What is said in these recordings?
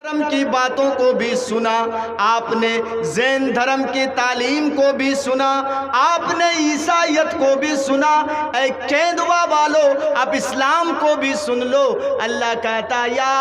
دھرم کی باتوں کو بھی سنا، آپ نے زین دھرم کی تعلیم کو بھی سنا، آپ نے عیسائیت کو بھی سنا۔ اے کیندوا والو، اب اسلام کو بھی سن لو۔ اللہ کہتا یا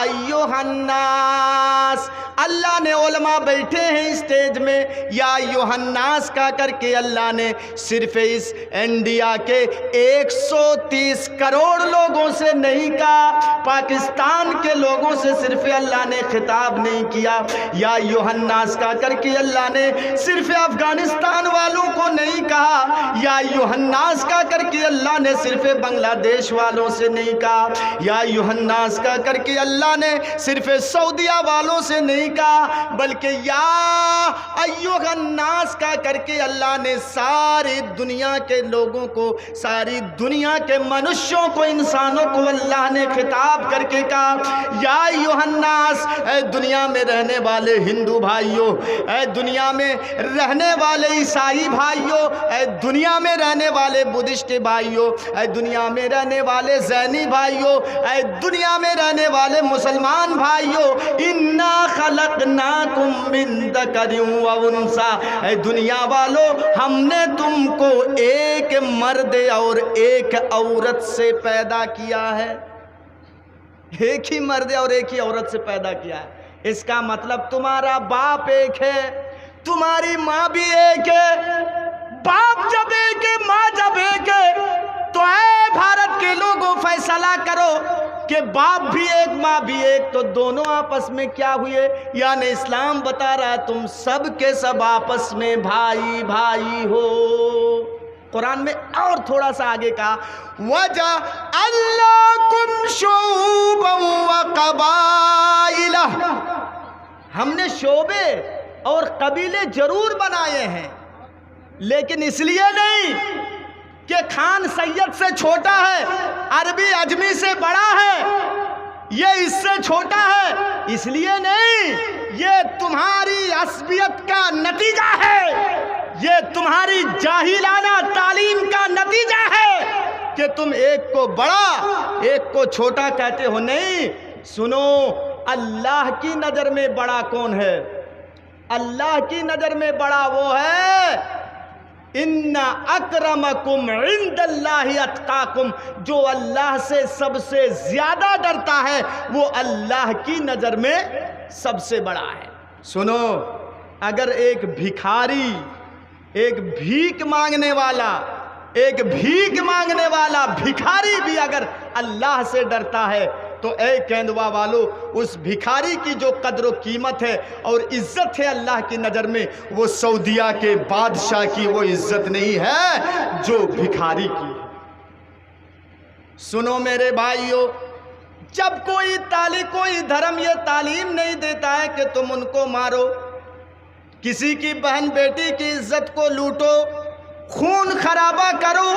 ایھا الناس، اللہ نے علماء بیٹھے ہیں اسٹیج میں، یا ایھا الناس کہا کر کے اللہ نے صرف اس انڈیا کے 130 کروڑ لوگوں سے نہیں کہا، پاکستان کے لوگوں سے صرف اللہ نے خطاب نہیں کیا۔ یا ایھا الناس کہا کر کے اللہ نے صرف افغانستان والوں کو نہیں کہا، یا ایھا الناس کہا کر کے اللہ نے صرف بنگلہ دیش والوں سے نہیں کہا، یا ایھا الناس کہا کر کے اللہ نے صرف سعودیہ والوں سے نہیں کہا، بلکہ یا ایھا الناس کہا کر کے اللہ نے ساری دنیا کے لوگوں کو، ساری دنیا کے منشیوں کو، انسانوں کو اللہ نے خطاب کر کے کہا یا ایھا الناس، اے دنیا میں رہنے والے ہندو بھائیوں، اے دنیا میں رہنے والے عیسائی بھائیوں، اے دنیا میں رہنے والے بدھسٹ بھائیوں، اے دنیا میں رہنے والے زینی بھائیوں، اے دنیا میں رہنے والے مسلمان بھائیوں، انا خلقناکم من ذکر و انثی، اے دنیا والوں، ہم نے تم کو ایک مرد اور ایک عورت سے پیدا کیا ہے۔ ایک ہی مرد اور ایک ہی عورت سے پیدا کیا ہے۔ اس کا مطلب تمہارا باپ ایک ہے، تمہاری ماں بھی ایک ہے۔ باپ جب ایک ہے، ماں جب ایک ہے، تو اے بھارت کے لوگوں فیصلہ کرو کہ باپ بھی ایک ماں بھی ایک، تو دونوں آپس میں کیا ہوئے؟ یعنی اسلام بتا رہا ہے تم سب کے سب آپس میں بھائی بھائی ہو۔ قرآن میں اور تھوڑا سا آگے کہا وَجَعَلْنَاكُمْ شُعُوبًا وَقَبَائِلَ، ہم نے شعبے اور قبیلے ضرور بنائے ہیں، لیکن اس لیے نہیں کہ خان سید سے چھوٹا ہے، عربی عجمی سے بڑا ہے، یہ اس سے چھوٹا ہے، اس لیے نہیں، یہ تمہاری عصبیت کا نتیجہ ہے، یہ تمہاری جاہلانہ تعلیم کا نتیجہ ہے کہ تم ایک کو بڑا ایک کو چھوٹا کہتے ہو۔ نہیں، سنو، اللہ کی نظر میں بڑا کون ہے؟ اللہ کی نظر میں بڑا وہ ہے ان اکرمکم عند اللہ اتقاکم، جو اللہ سے سب سے زیادہ ڈرتا ہے وہ اللہ کی نظر میں سب سے بڑا ہے۔ سنو، اگر ایک بھکاری، ایک بھیک مانگنے والا، ایک بھیک مانگنے والا بھکاری بھی اگر اللہ سے ڈرتا ہے تو اے کیندوا والو، اس بھکاری کی جو قدر و قیمت ہے اور عزت ہے اللہ کی نظر میں، وہ سعودیہ کے بادشاہ کی وہ عزت نہیں ہے جو بھکاری کی ہے۔ سنو میرے بھائیو، جب کوئی دھرم یہ تعلیم نہیں دیتا ہے کہ تم ان کو مارو، کسی کی بہن بیٹی کی عزت کو لوٹو، خون خرابہ کرو،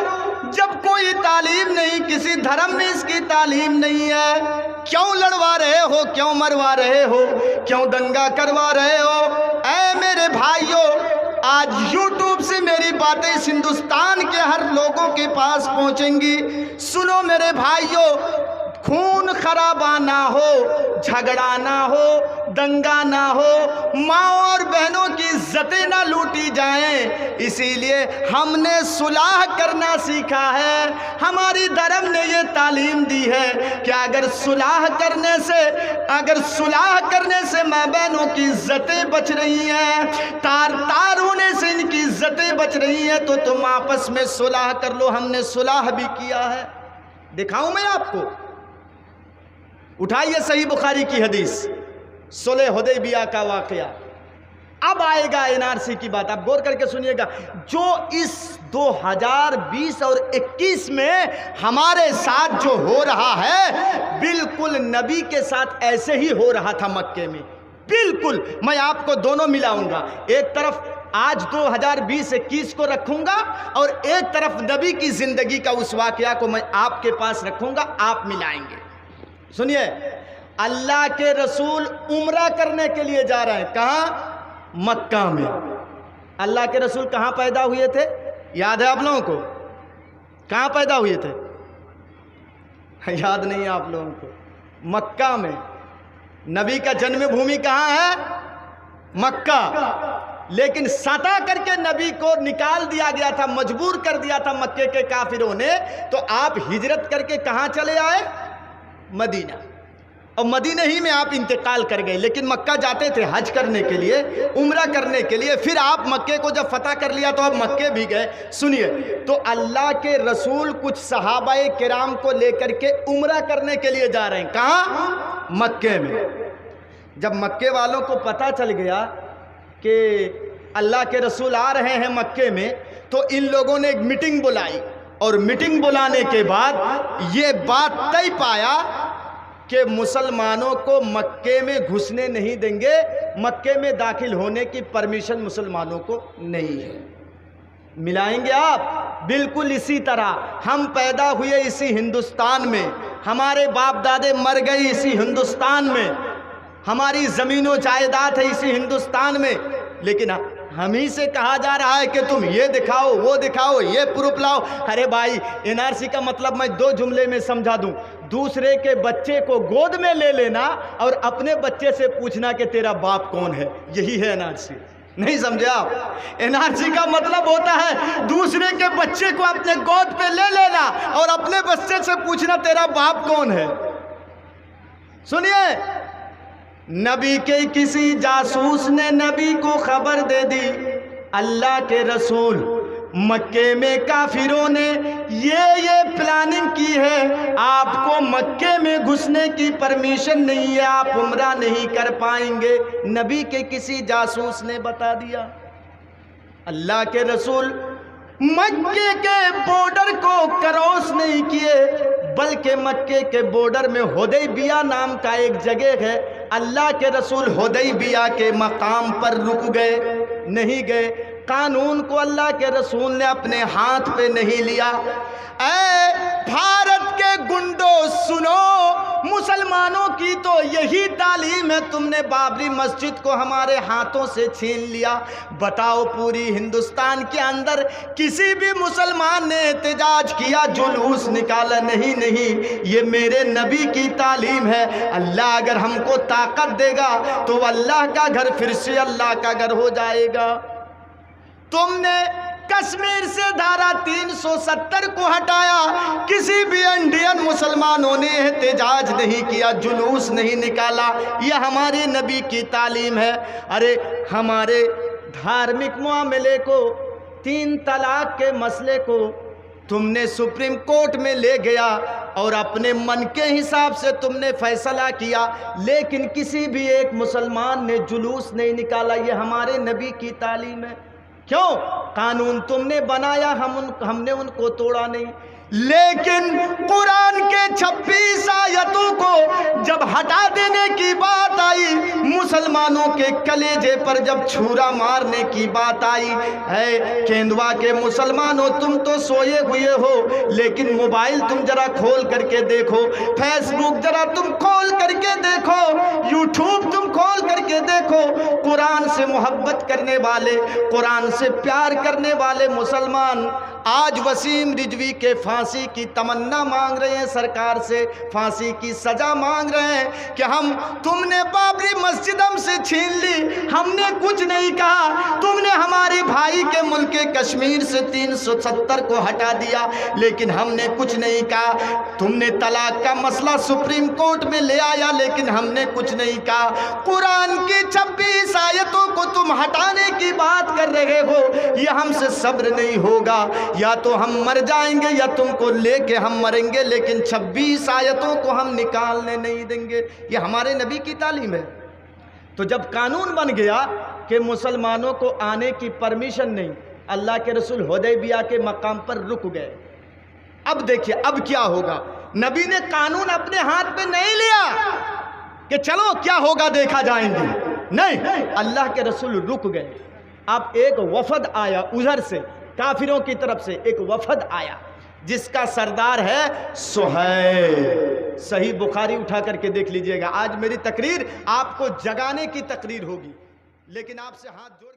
جب کوئی تعلیم نہیں، کسی دھرم میں اس کی تعلیم نہیں ہے، کیوں لڑوا رہے ہو؟ کیوں مروا رہے ہو؟ کیوں دنگا کروا رہے ہو؟ اے میرے بھائیوں، آج یوٹیوب سے میری باتیں اس ہندوستان کے ہر لوگوں کے پاس پہنچیں گی۔ سنو میرے بھائیوں، خون خرابہ نہ ہو، جھگڑا نہ ہو، دنگا نہ ہو، ماں اور بہنوں کی عزتیں نہ لوٹی جائیں، اسی لیے ہم نے صلح کرنا سیکھا ہے۔ ہماری دھرم نے یہ تعلیم دی ہے کہ اگر صلح کرنے سے ماں بہنوں کی عزتیں بچ رہی ہیں، تار ہونے سے ان کی عزتیں بچ رہی ہیں، تو تم آپس میں صلح کر لو۔ ہم نے صلح بھی کیا ہے، دکھاؤں میں آپ کو؟ اٹھائیے صحیح بخاری کی حدیث، صلح حدیبیہ کا واقعہ۔ اب آئے گا این آر سی کی بات، آپ غور کر کے سنیے گا۔ جو اس 2020 اور 21 میں ہمارے ساتھ جو ہو رہا ہے، بالکل نبی کے ساتھ ایسے ہی ہو رہا تھا مکے میں، بالکل۔ میں آپ کو دونوں ملاؤں گا، ایک طرف آج 2020-21 کو رکھوں گا اور ایک طرف نبی کی زندگی کا اس واقعہ کو میں آپ کے پاس رکھوں گا، آپ ملائیں گے۔ سنیے، اللہ کے رسول عمرہ کرنے کے لیے جا رہے ہیں، کہاں؟ مکہ میں۔ اللہ کے رسول کہاں پیدا ہوئے تھے؟ یاد ہے آپ لوگوں کو؟ کہاں پیدا ہوئے تھے؟ یاد نہیں ہے آپ لوگوں کو؟ مکہ میں۔ نبی کا جنم بھومی کہاں ہے؟ مکہ، لیکن ستا کر کے نبی کو نکال دیا گیا تھا، مجبور کر دیا تھا مکے کے کافروں نے، تو آپ ہجرت کر کے کہاں چلے آئے؟ مدینہ، اور مدینہ ہی میں آپ انتقال کر گئے، لیکن مکہ جاتے تھے حج کرنے کے لیے، عمرہ کرنے کے لیے، پھر آپ مکے کو جب فتح کر لیا تو آپ مکے بھی گئے۔ سنیے، تو اللہ کے رسول کچھ صحابہ کرام کو لے کر کے عمرہ کرنے کے لیے جا رہے ہیں، کہاں؟ مکے میں۔ جب مکے والوں کو پتہ چل گیا کہ اللہ کے رسول آ رہے ہیں مکے میں، تو ان لوگوں نے ایک میٹنگ بلائی، اور میٹنگ بلانے کے بعد یہ بات طے پایا کہ مسلمانوں کو مکے میں گھسنے نہیں دیں گے، مکے میں داخل ہونے کی پرمیشن مسلمانوں کو نہیں ہے۔ ملائیں گے آپ؟ بالکل اسی طرح ہم پیدا ہوئے اسی ہندوستان میں، ہمارے باپ دادے مر گئے اسی ہندوستان میں، ہماری زمین و جائیداد ہے اسی ہندوستان میں، لیکن ہم ہی سے کہا جا رہا ہے کہ تم یہ دکھاؤ، وہ دکھاؤ، یہ پروف لاؤ۔ ارے بھائی، NRC کا مطلب میں 2 جملے میں سمجھا دوں، دوسرے کے بچے کو گود میں لے لینا اور اپنے بچے سے پوچھنا کہ تیرا باپ کون ہے، یہی ہے NRC۔ نہیں سمجھے آپ؟ NRC کا مطلب ہوتا ہے دوسرے کے بچے کو اپنے گود پہ لے لینا اور اپنے بچے سے پوچھنا تیرا باپ کون ہے۔ سنیے، نبی کے کسی جاسوس نے نبی کو خبر دے دی، اللہ کے رسول مکے میں کافروں نے یہ پلاننگ کی ہے، آپ کو مکے میں گھسنے کی پرمیشن نہیں ہے، آپ عمرہ نہیں کر پائیں گے۔ نبی کے کسی جاسوس نے بتا دیا۔ اللہ کے رسول مکے کے بارڈر کو کراس نہیں کیے، بلکہ مکے کے بارڈر میں حدیبیہ نام کا ایک جگہ ہے، اللہ کے رسول حدیبیہ کے مقام پر رک گئے، نہیں گئے۔ قانون کو اللہ کے رسول نے اپنے ہاتھ پہ نہیں لیا۔ اے بھارت کے گنڈو سنو، مسلمانوں کی تو یہی تعلیم ہے، تم نے بابری مسجد کو ہمارے ہاتھوں سے چھین لیا۔ بتاؤ، پوری ہندوستان کے اندر کسی بھی مسلمان نے احتجاج کیا، جلوس نکالا؟ نہیں، یہ میرے نبی کی تعلیم ہے۔ اللہ اگر ہم کو طاقت دے گا تو اللہ کا گھر پھر سے اللہ کا گھر ہو جائے گا۔ تم نے کشمیر سے دھارا 370 کو ہٹایا، کسی بھی انڈین مسلمانوں نے احتجاج نہیں کیا، جلوس نہیں نکالا، یہ ہمارے نبی کی تعلیم ہے۔ ارے ہمارے دھارمک معاملے کو، 3 طلاق کے مسئلے کو تم نے سپریم کورٹ میں لے گیا اور اپنے من کے حساب سے تم نے فیصلہ کیا، لیکن کسی بھی ایک مسلمان نے جلوس نہیں نکالا، یہ ہمارے نبی کی تعلیم ہے۔ کیوں؟ قانون تم نے بنایا، ہم نے ان کو توڑا نہیں۔ لیکن قرآن کے 26 آیتوں کو جب ہٹا دینے کی بات آئی، مسلمانوں کے کلیجے پر جب چھرا مارنے کی بات آئی، ہے کیندوا کے مسلمانوں، تم تو سوئے ہوئے ہو، لیکن موبائل تم ذرا کھول کر کے دیکھو، فیس بک ذرا تم کھول کر کے دیکھو، یوٹیوب تم کھول کر کے دیکھو، قرآن سے محبت کرنے والے، قرآن سے پیار کرنے والے مسلمان آج وسیم رضوی کے پھانسی کی تمنا مانگ رہے ہیں، سرکار سے پھانسی کی سزا مانگ رہے ہیں کہ تم نے بابری مسجد ہم سے چھین لی، ہم نے کچھ نہیں کہا، تم نے ہمارے بھائی کے ملک کشمیر سے 370 کو ہٹا دیا، لیکن ہم نے کچھ نہیں کہا، تم نے طلاق کا مسئلہ سپریم کورٹ میں لے آیا، لیکن ہم نے کچھ نہیں کہا، قرآن کی 26 آیتوں کو تم ہٹانے کی بات کر رہے ہو، یہ ہم سے صبر نہیں ہوگا، یا تو ہم مر جائیں گے یا تم کو لے کے ہم مریں گے، لیکن 26 آیتوں کو ہم نکالنے نہیں دیں گے۔ یہ ہمارے نبی کی تعلیم ہے۔ تو جب قانون بن گیا کہ مسلمانوں کو آنے کی پرمیشن نہیں، اللہ کے رسول حدیبیہ کے مقام پر رک گئے۔ اب دیکھیے اب کیا ہوگا۔ نبی نے قانون اپنے ہاتھ پہ نہیں لیا کہ چلو کیا ہوگا دیکھا جائیں گے، نہیں، اللہ کے رسول رک گئے۔ اب ایک وفد آیا ادھر سے، کافروں کی طرف سے ایک وفد آیا جس کا سردار ہے سہیل۔ صحیح بخاری اٹھا کر کے دیکھ لیجئے گا۔ آج میری تقریر آپ کو جگانے کی تقریر ہوگی، لیکن آپ سے ہاتھ جوڑ